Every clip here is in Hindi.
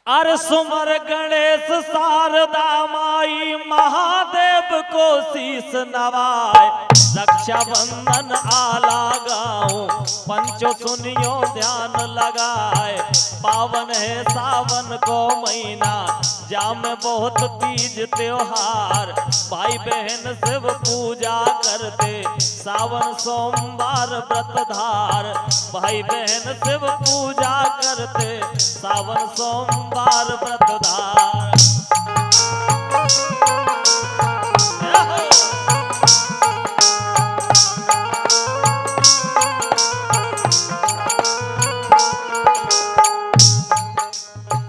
अरे सुमर गणेश शारदा माई महादेव को शीस नवाए। रक्षाबंधन आला गाँव पंचो सुनियो ध्यान लगाए। पावन है सावन को महीना जाम बहुत तीज त्योहार। भाई बहन शिव पूजा करते सावन सोमवार व्रतधार। भाई बहन शिव पूजा करते सावन सोमवार व्रतधार।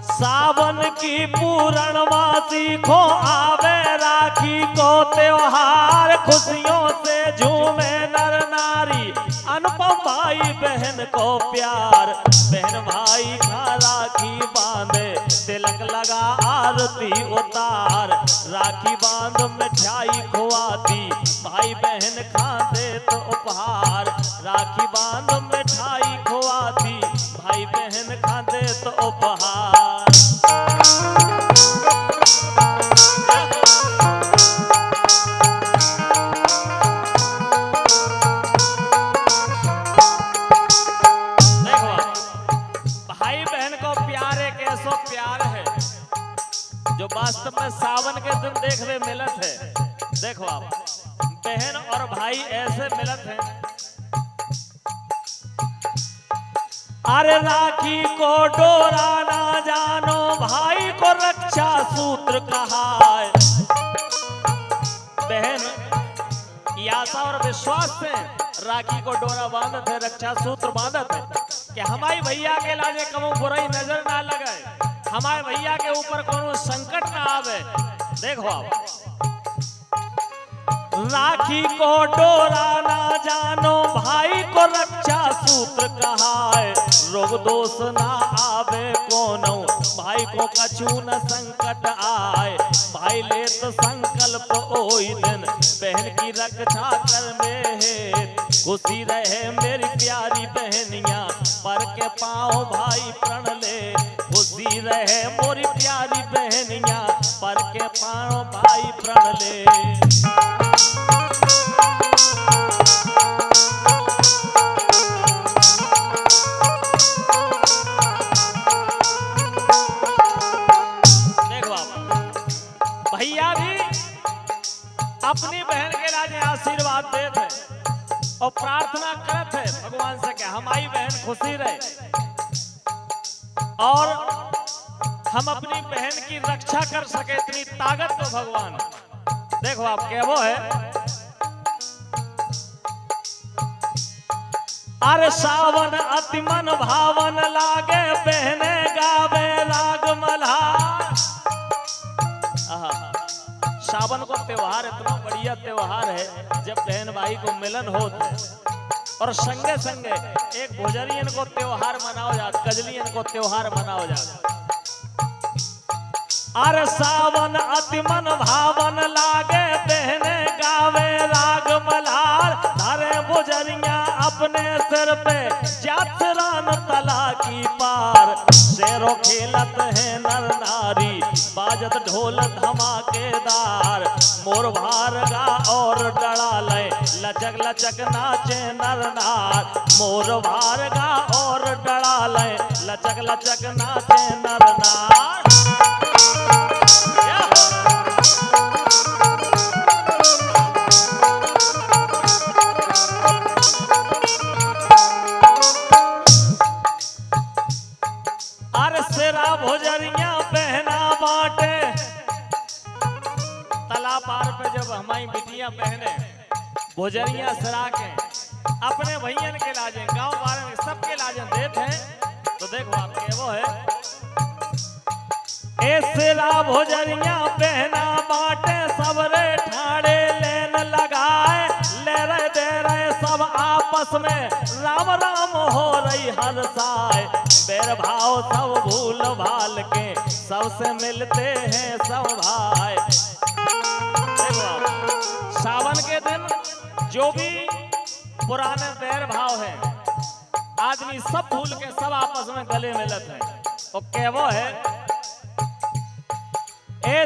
सावन की पूर्णमासी को आवे राखी को त्योहार। खुशियों से झूमे नर नारी अनुपम भाई बहन को प्यार। बहन भाई का राखी बांधे तिलक लगा आरती उतार। राखी बांध मिठाई खुआती भाई बहन खाते तो उपहार। राखी बांध मिठाई खुआती भाई बहन खाते तो उपहार। जो वास्तव में सावन के दिन देखने मिलत है। देखो आप बहन और भाई ऐसे मिलत हैं। अरे राखी को डोरा ना जानो भाई को रक्षा सूत्र कहा है। बहन ये आशा और विश्वास से राखी को डोरा बांधत है, रक्षा सूत्र बांधत है कि हमारी भैया के लाजे कमो बुराई नजर ना लगाए, हमारे भैया के ऊपर कोनो संकट ना आवे। देखो आप राखी को डोरा ना जानो भाई को रक्षा सूत्र कहा है। रोग दोष ना आवे कोनो भाई को कछु न संकट आए। भाई ले तो संकल्प ओई दिन बहन की रक्षा कर में। खुशी रहे मेरी प्यारी बहनिया पर के पाँव भाई प्रण ले। खुशी रहे मोरी प्यारी बहनिया पर के पाँव भाई प्रण ले। देखो भैया भी अपनी बहन के लाने आशीर्वाद देते और प्रार्थना करते हैं भगवान से कि हमारी बहन खुशी रहे और हम अपनी बहन की रक्षा कर सके, इतनी ताकत तो भगवान। देखो आप क्या वो है। अरे सावन अति मन भावन लागे बहने गावे राग मल्हार। सावन को त्योहार इतना बढ़िया त्योहार है जब बहन भाई को मिलन होता है और संगे संगे एक भोजरियन को त्योहार मनाओ जाता, कजलियन को त्योहार मनाओ जाता। अरे सावन अति मन भावन लागे बहने गावे राग मल्हार। धारे भोजरिया अपने सिर पे जातरान तला की पार। शेरों खेलत है नर नारी बाजत ढोल धमाकेदार। मोर भारगा और डड़ा ले लचक लचक नाचे नर नार। मोर भारगा और डड़ा ले लचक लचक नाचे नर नार। अरे सिरा भोजरिया पहना बाटे तला पार पे जब हमारी बिटिया पहने भोजरिया सिरा के अपने भैयन के लाजे गांव वाले सबके लाजे देते हैं। तो देखो आपके वो है ए सिरा भोजरिया पहना बाटे सबरे ठाड़े लेन लगाए। ले रहे दे रहे सब आपस में राम राम हो रही हर साय। बैर भाव सब भूल भाल के सबसे मिलते हैं सब भाई। सावन के दिन जो भी पुराने बैर भाव है आदमी सब भूल के सब आपस में गले मिलत है। और कहवो है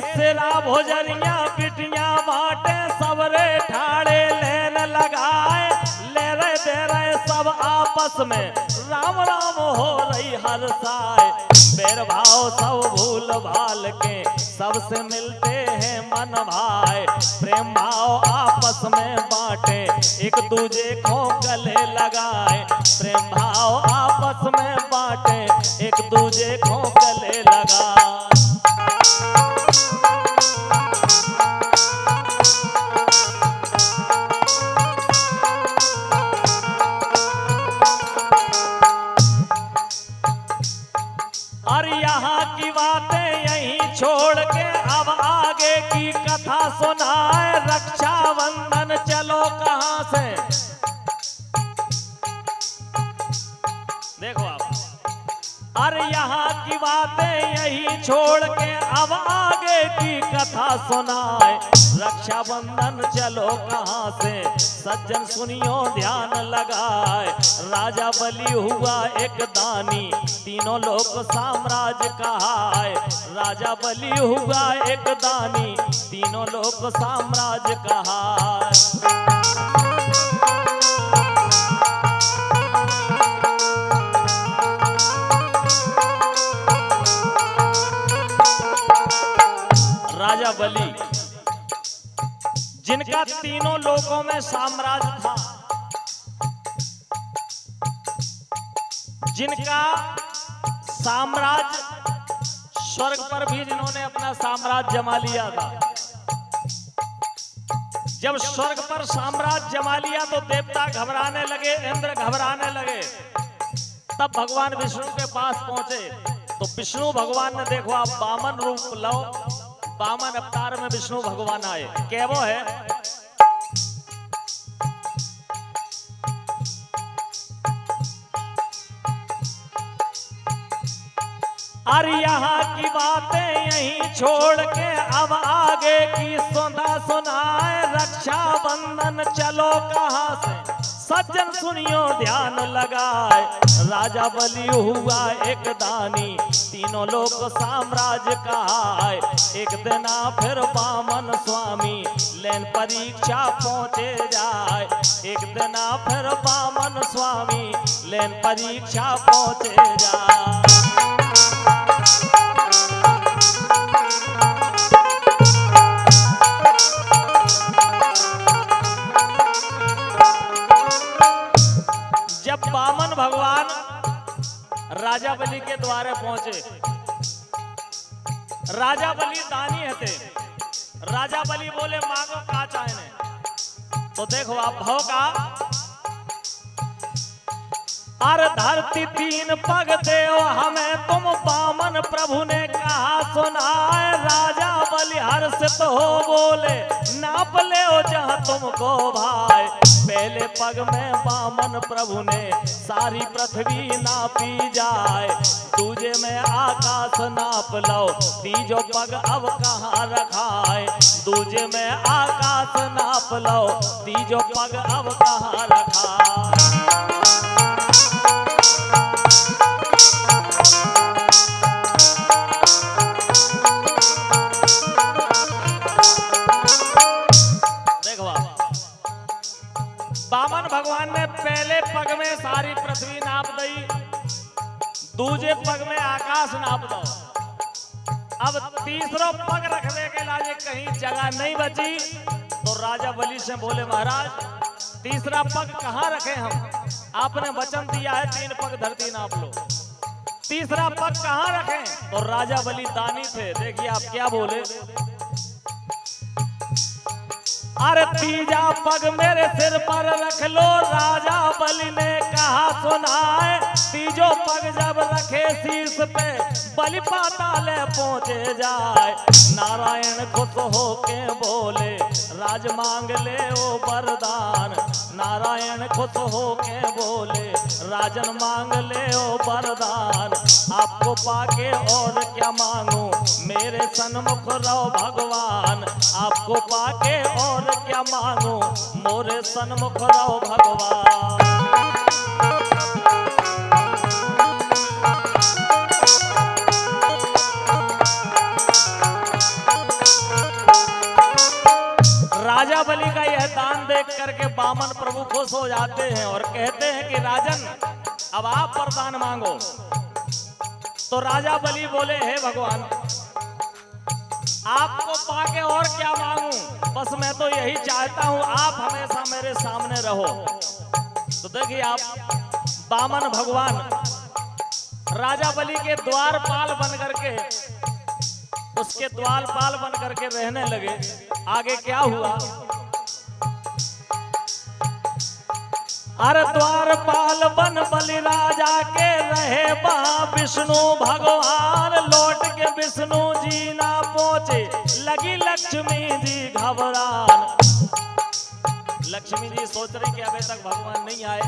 सिरा भोजरिया बिटिया बाटे सबरे ठाड़े लेन लगाए, ले रहे दे रहे सब आपस में, राम राम हो रही हर साय। बेर भाव सब भूल भाल के सबसे मिलते हैं मन भाई, प्रेम भाव आपस में बांटे एक दूजे को गले लगाए, प्रेम भाव आपस में बांटे एक दूजे को गले लगाए। और यहाँ की बातें यहीं छोड़ के अब आगे की कथा सुनाए, रक्षाबंधन चलो कहाँ से। देखो आप, अरे यहाँ की बातें यहीं छोड़ के अब आगे की कथा सुनाए, रक्षाबंधन चलो कहाँ से, सज्जन सुनियो ध्यान लगाए। राजा बलि हुआ एक दानी, तीनों लोक साम्राज्य कहाए, राजा बलि हुआ एक दानी, तीनों लोक साम्राज्य कहाए। राजा बलि जिनका तीनों लोकों में साम्राज्य था, जिनका साम्राज्य स्वर्ग पर भी जिन्होंने अपना साम्राज्य जमा लिया था। जब स्वर्ग पर साम्राज्य जमा लिया तो देवता घबराने लगे, इंद्र घबराने लगे। तब भगवान विष्णु के पास पहुंचे तो विष्णु भगवान ने, देखो आप, वामन रूप लो, वामन अवतार में विष्णु भगवान आए। क्या वो है? अरे यहाँ की बातें यहीं छोड़ के अब आगे की सुनाए, रक्षाबंधन चलो कहाँ से, सज्जन सुनियो ध्यान लगाए। राजा बलि हुआ एक दानी, तीनों लोक साम्राज्य कहाए, एक दिना फिर वामन स्वामी लेन परीक्षा पहुँचे जाए, एक दिना फिर वामन स्वामी लेन परीक्षा पहुँचे जाए। जब वामन भगवान राजा बलि के द्वारे पहुंचे, राजा बलि दानी थे, राजा बलि बोले मांगो का चाहने। तो देखो आप भाव का, अरे धरती तीन पग देओ हमें तुम, वामन प्रभु ने कहा सुनाए। राजा बलि हर्षित हो बोले नाप ले जहाँ तुमको भाई, पहले पग में वामन प्रभु ने सारी पृथ्वी नापी जाए, दूजे में आकाश नाप लो, तीजो पग अब कहाँ रखाए, दूजे में आकाश नाप लो, तीजो पग अब कहाँ रखाए। वामन भगवान ने पहले पग में सारी पृथ्वी नाप दी, दूजे पग में आकाश नाप दो। अब तीसरा पग रखने के लिए कहीं जगह नहीं बची, तो राजा बलि से बोले महाराज तीसरा पग कहाँ रखें हम, आपने वचन दिया है 3 पग धरती नाप लो, तीसरा पग कहाँ रखें। तो राजा बलि दानी थे, देखिए आप क्या बोले, अरे तीजा पग मेरे सिर पर रख लो, राजा बलि ने कहा सुनाए। तीजो पग जब रखे शीर्ष पे, बलि पाताल पहुंचे जाए। नारायण खुश होके बोले राज मांग ले ओ वरदान, नारायण खुश होके बोले राजन मांग ले ओ वरदान। आपको पाके और क्या मांगू, मेरे सन्मुख रहो भगवान, आपको पाके और क्या मांगू, मोरे सन्मुख रहो भगवान। करके बामन प्रभु खुश हो जाते हैं और कहते हैं कि राजन अब आप वरदान मांगो। तो राजा बलि बोले, हे भगवान आपको पाके और क्या मांगूं, बस मैं तो यही चाहता हूं आप हमेशा मेरे सामने रहो। तो देखिए आप बामन भगवान राजा बलि के द्वारपाल बन करके उसके द्वारपाल बन करके रहने लगे। आगे क्या हुआ, अरे द्वारपाल बन बलि राजा के रहे वहां विष्णु भगवान। लौट के विष्णु जी ना पहुंचे, लगी लक्ष्मी जी घबरान। लक्ष्मी जी सोच रही कि अभी तक भगवान नहीं आए,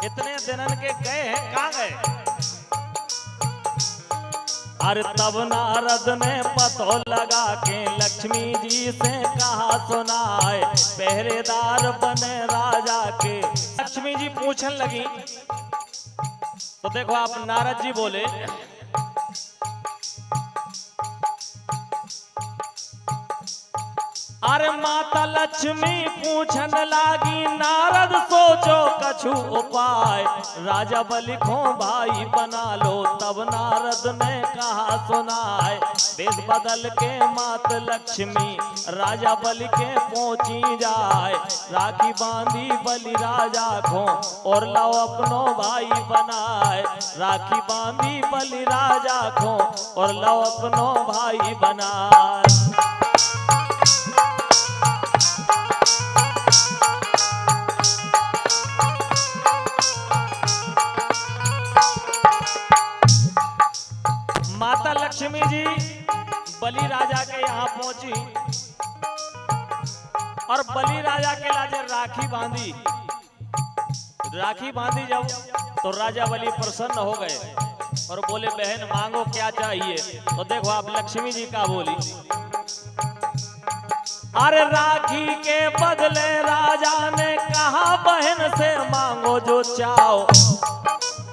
इतने दिनन के गए हैं, कहां गए। अरे तब नारद ने पतो लगा के लक्ष्मी जी से कहा सुनाए, पहरेदार बने राजा के। लक्ष्मी जी पूछने लगी तो देखो आप नारद जी बोले, अरे माता लक्ष्मी पूछन लागी नारद सोचो कछु उपाय, राजा बलि को भाई बना लो। तब नारद ने कहा सुनाए, वेश बदल के मात लक्ष्मी राजा बलि के पहुंची जाए। राखी बांधी बलि राजा को और लो अपनो भाई बनाए। राखी बांधी बलि राजा को और लो अपनो भाई बनाए। माता लक्ष्मी जी बलि राजा के यहाँ पहुंची और बलि राजा के लाजे राखी बांधी। राखी बांधी जब तो राजा बलि प्रसन्न हो गए और बोले, बहन मांगो क्या चाहिए। तो देखो आप लक्ष्मी जी का बोली, अरे राखी के बदले राजा ने कहा बहन से मांगो जो चाहो।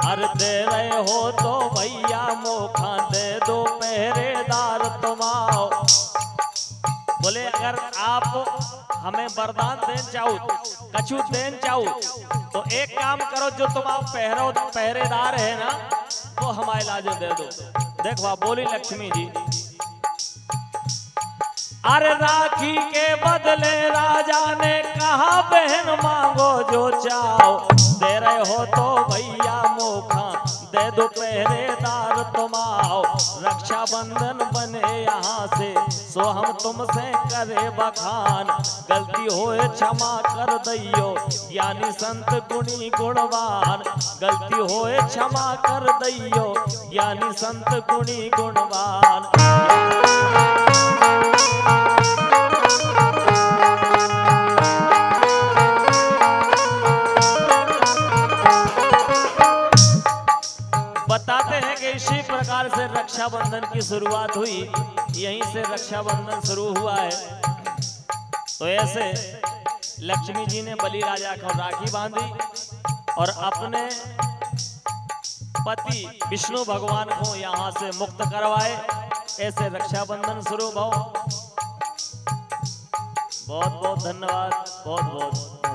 अरे दे रहे हो तो भैया मौका दे दो, पहरेदार तुम आओ। बोले अगर आप हमें वरदान देन चाहो, कछु देन चाहो, तो एक काम करो, जो तुम आप पहरेदार है ना वो हमारे लाजे दे दो। देखो आप बोली लक्ष्मी जी, अरे राखी के बदले राजा ने कहा बहन मांगो जो चाहो। दे रहे हो तो भैया मौका दे दो, पहरेदार तुम आओ। रक्षा बंधन बने यहाँ से सो हम तुमसे करे बखान। गलती होए क्षमा कर दैयो, यानी संत गुणी गुणवान। गलती होए क्षमा कर दैयो, यानी संत गुणी गुणवान। बताते हैं कि इसी प्रकार से रक्षाबंधन की शुरुआत हुई, यहीं से रक्षाबंधन शुरू हुआ है। तो ऐसे लक्ष्मी जी ने बलि राजा को राखी बांधी और अपने पति विष्णु भगवान को यहाँ से मुक्त करवाए। ऐसे रक्षाबंधन शुरू हुआ। बहुत बहुत धन्यवाद, बहुत बहुत।